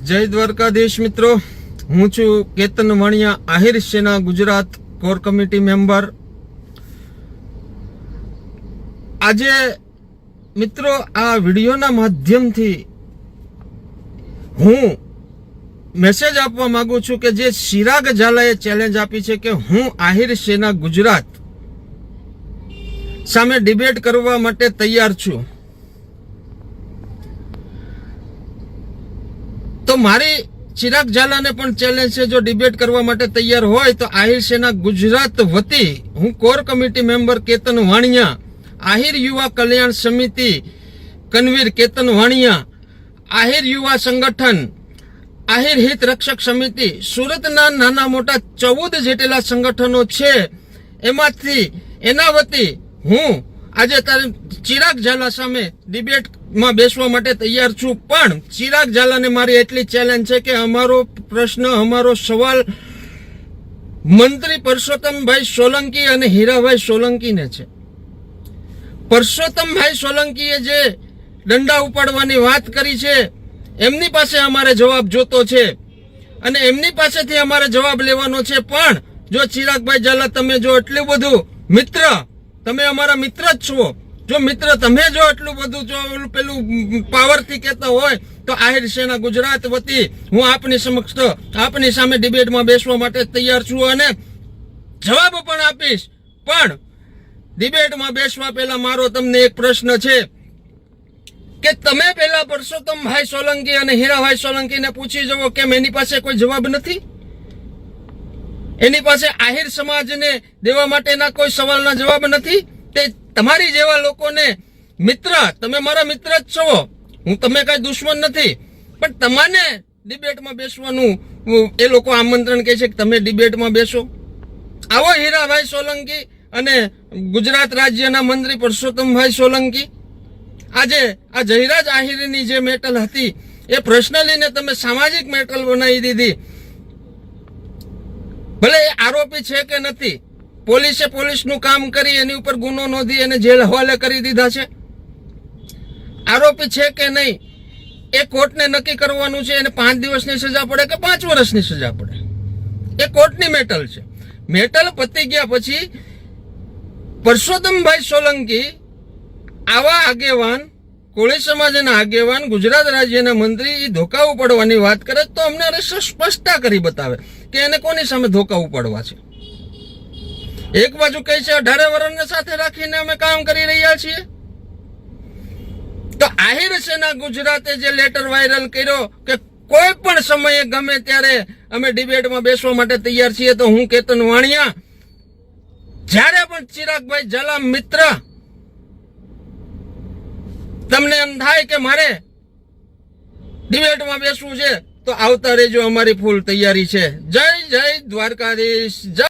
જય દ્વારકાધીશ મિત્રો, હું છું કેતન વાણિયા, આહિર સેના ગુજરાત કોર કમિટી મેમ્બર। આજે મિત્રો આ વિડીયોના માધ્યમથી હું મેસેજ આપવા માંગુ છું કે જે ચિરાગ ઝાલાએ ચેલેન્જ આપી છે કે હું આહિર સેના ગુજરાત સામે ડિબેટ કરવા માટે તૈયાર છું, તો મારી ચિરાગ ઝાલાને પણ ચેલેન્જ છે, જો ડિબેટ કરવા માટે તૈયાર હોય તો આહિર સેના ગુજરાત વતી હું કોર કમિટી મેમ્બર કેતન વાણિયા, આહિર યુવા કલ્યાણ સમિતિ કન્વીર કેતન વાણિયા, આહિર યુવા સંગઠન, આહિર હિત રક્ષક સમિતિ, સુરતના નાના મોટા 14 જેટલા સંગઠનો છે, એમાંથી એના વતી હું આજે ચિરાગ ઝાલા સામે ડિબેટમાં બેસવા માટે તૈયાર છું। પણ ચિરાગ ઝાલાને મારી એટલી ચેલેન્જ છે કે અમારો પ્રશ્ન, અમારો સવાલ મંત્રી પરસોત્તમભાઈ સોલંકી અને હીરાભાઈ સોલંકીને છે। પરસોત્તમભાઈ સોલંકીએ જે દંડા ઉપાડવાની વાત કરી છે, એમની પાસે અમારે જવાબ જોતો છે અને એમની પાસેથી અમારે જવાબ લેવાનો છે। પણ જો ચિરાગભાઈ ઝાલા તમે જો એટલું બધું મિત્ર, તમે અમારા મિત્ર જ છો, જો મિત્ર તમે જો એટલું બધું જો પેલું પાવરથી કહેતા હોય તો આહિર સેના ગુજરાત વતી હું આપની સમક્ષ આપની સામે ડિબેટમાં બેસવા માટે તૈયાર છું અને જવાબ પણ આપીશ। પણ ડિબેટમાં બેસવા પહેલા મારો તમને એક પ્રશ્ન છે કે તમે પહેલા પરસોત્તમભાઈ સોલંકી અને હીરાભાઈ સોલંકીને પૂછી જવો કેમ એની પાસે કોઈ જવાબ નથી? એની પાસે આહિર સમાજને દેવા માટેના કોઈ સવાલના જવાબ નથી? તે તમારી જેવા લોકોને મિત્ર, તમે મારા મિત્ર જ છો, હું તમે કઈ દુશ્મન નથી, પણ તમને ડિબેટમાં બેસવાનું એ લોકો આમંત્રણ કહે છે કે તમે ડિબેટમાં બેસો। આવો હીરાભાઈ સોલંકી અને ગુજરાત રાજ્યના મંત્રી પરસોત્તમભાઈ સોલંકી, આજે આ જયરાજ આહિરની જે મેટલ હતી એ પર્સનલીને તમે સામાજિક મેટલ બનાવી દીધી। ભલે એ આરોપી છે કે નથી, પોલીસે પોલીસનું કામ કરી એની ઉપર ગુનો નોંધી એને જેલ હવાલે કરી દીધા છે। આરોપી છે કે નહીં એ કોર્ટને નક્કી કરવાનું છે, એને 5 દિવસની સજા પડે કે 5 વર્ષની સજા પડે, એ કોર્ટની મેટલ છે। મેટલ પતી ગયા પછી પરસોત્તમભાઈ સોલંકી આવા આગેવાન, કોળી સમાજના આગેવાન, ગુજરાત રાજ્યના મંત્રી એ ધોકા ઉપાડવાની વાત કરે તો અમને સ્પષ્ટતા કરી બતાવે કે એને કોની સામે ધોકા ઉપાડવા છે। એક બાજુ કહે છે 18 વર્ષને સાથે રાખીને અમે કામ કરી રહ્યા છીએ, તો આહિર સેના ગુજરાતે જે લેટર વાયરલ કર્યો કે કોઈ પણ સમયે ગમે ત્યારે અમે ડિબેટમાં બેસવા માટે તૈયાર છીએ, તો હું કેતન વાણિયા જ્યારે પણ ચિરાગભાઈ ઝાલા મિત્ર તમને એમ થાય કે મારે ડિબેટમાં બેસવું છે તો આવતા રહેજો, અમારી ફૂલ તૈયારી છે। જય જય દ્વારકાધીશ, જય